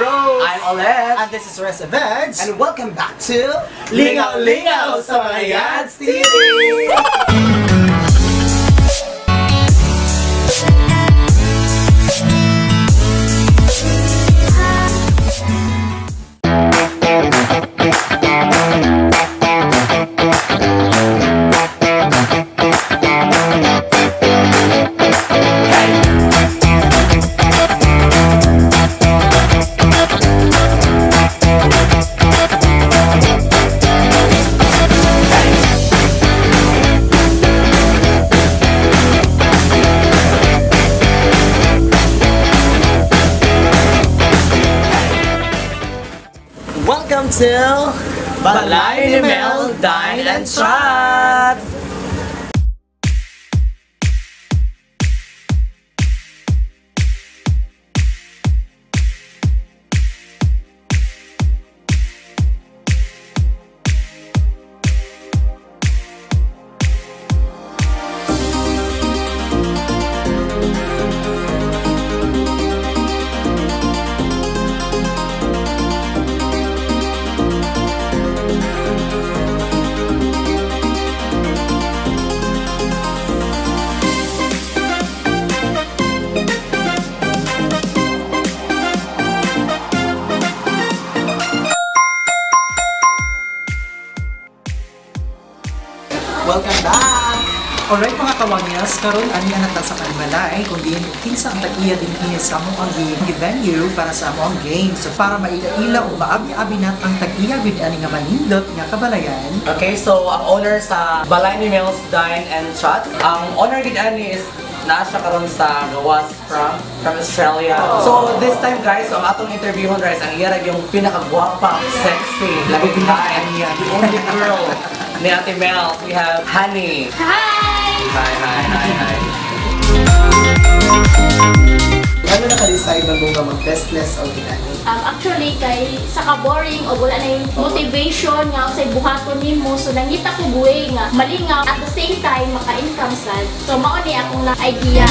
Rose! I'm Olet! And this is Reza Veg! And welcome back to Lingaw Lingaw sa mga Yads TV! Welcome to Balay ni Mel, Dine and Chat! Welcome back! Alright mga kawanyas, karon ani ang nata sa Kalimalay kung diin kinsa ang tag-iya din sa among venue para sa among game. So para maila-ila o maabi-abi nat ang tag-iya gid ani nga manindot nga kabalayan. Okay, so ang owner sa Balay ni Mel's Dine and Chat, ang owner gid ani is nasa karon sa gawas from Australia. So this time guys, ang atong interviewon guys, ang iya yung pinakagwapa, sexy, lagi high, the only girl ni Ate Mel. We have Honey. Hi! Hi. Ano na ka-decide na nga mag-testless o ginani? Actually, kay sa ka-boring o wala na yung motivation nga sa buhaton nimo, so nangita ko buhay nga malingaw at the same time maka-income sad. So mao ni akong idea.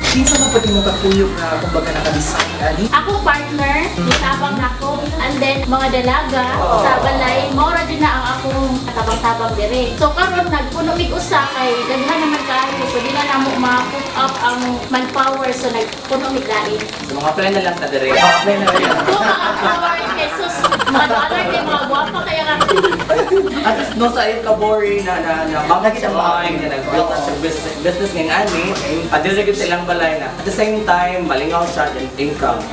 Kinsa man pati mo kakuyog na kumbaga naka-decide ani? Akong partner, itabang nako, and then mga dalaga sa balay, maura din na ang akong katabang-tabang dire. So karon nagpuno mig usa kay daghan naman kaayo, so di na namo ma-put up ang manpower, so nagpuno mig lain. So mga plan na lang ta dire. Mga plan na lang. Kung mga power Jesus, mga dollar kay mga guwapa kaya nga. At least no sa ayun ka-boring na mamagsamayang na nag-build na sa business ng ani. At di sa silang balay na. At the same time, malingaw siya and income.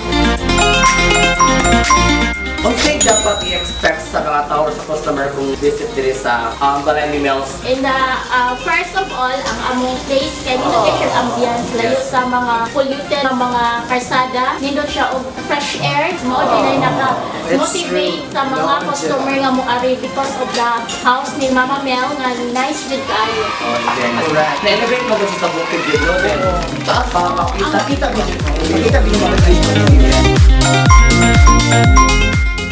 Unsay dapat i-expect sa mga tao sa customer kung visit diri sa Balay ni Mel's? And first of all, ang among place kay nindot kay siya ambience, layo sa mga polluted na mga karsada, nindot siya og fresh air, mao din ay naka-motivate sa mga customer nga moari because of the house ni Mama Mel nga nice with kaayo. Oh, then, na-elevate mo ba sa bukid dito? Then, taas pa makita. Nakita mo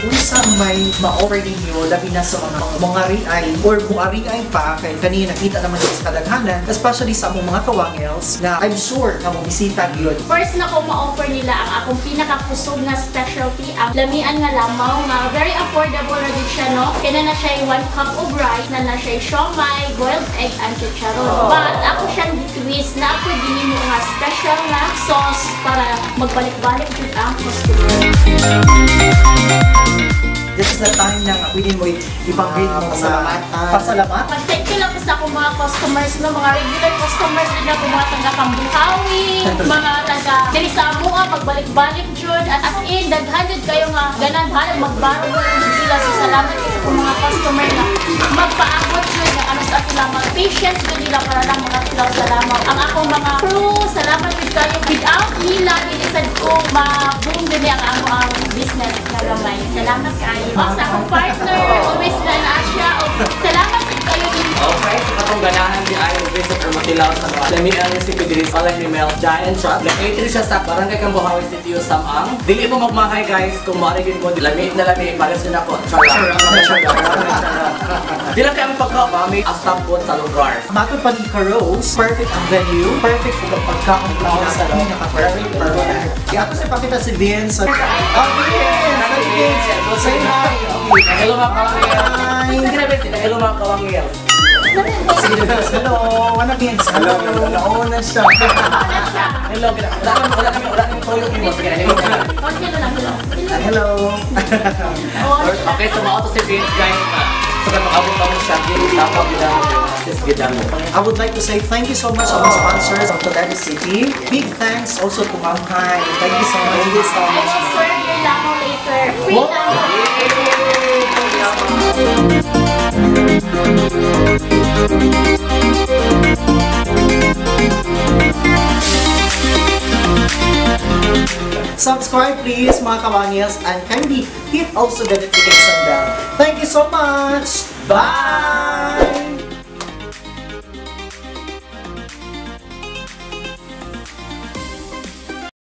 unsa may ma-offer ninyo labi na sa mga riay or mga riay pa kay kanina nakita naman sa kadaghanan, especially sa among mga kawangels na I'm sure na bisita yun. First na ko ma-offer nila ang akong pinakakusog na specialty, ang lamian nga lamaw nga very affordable na din siya, no? Kaya na siya 1 cup of rice, na siya siomai, boiled egg, and chicharon. But ako siyang twist na ako din mo nga special na sauce para magbalik-balik din ang customer. This is the time na pwede mo ipanggit mo pasalamat. Thank you lang po sa akong mga customers, no? Mga regular customers din ako, mga taga-Kambuhawi, mga taga-diri sa amo nga, magbalik-balik dyan. As in, daghanid kayo nga, ganan-hanid, magbaro mo lang sila. So, salamat kayo sa mga customer na magpaabot dyan, nga ano sa sila, mga patients dyan nila para lang mga sila salamat. Ang akong mga crew, salamat din kayo. Without nila, inisad ko, ma-boom din ang business na gamay. Salamat kayo. Sa akong partner, always na siya. Salamat din kayo din. Okay, so katong ganahan di ay visit or sila sa mga lami ang recipe diri sa Balay ni Mel Dine and Shot. Located siya sa Barangay Cambuhawi City, Samang. Dili mo magmahay guys kung maarigin mo lami na lami para sa nako. Charot. Dila kay ang pagka-mami astapon sa lugar. Matod pa ni Rose, perfect ang venue, perfect ang pagkaon sa loob. Perfect. Kaya ako sa pakita si Vince. Oh, Vince! Say hi! Hello mga kawangil. Hi! Hello mga kawangil. Hello! Ano Vince? Hello! Nauna siya. Hello. Wala kami toyo mo. Sige, hello. Hello! Okay, so mga si Vince guys. So kung makabot kami siya, tapos gidang mo. I would like to say thank you so much to our sponsors of Toledo City. Big thanks also to Ma'am Hai. Thank you so much. Thank you so I much. will serve your lamo later. Free What? Subscribe please mga kawangils and kindly hit also the notification bell. Thank you so much. Bye!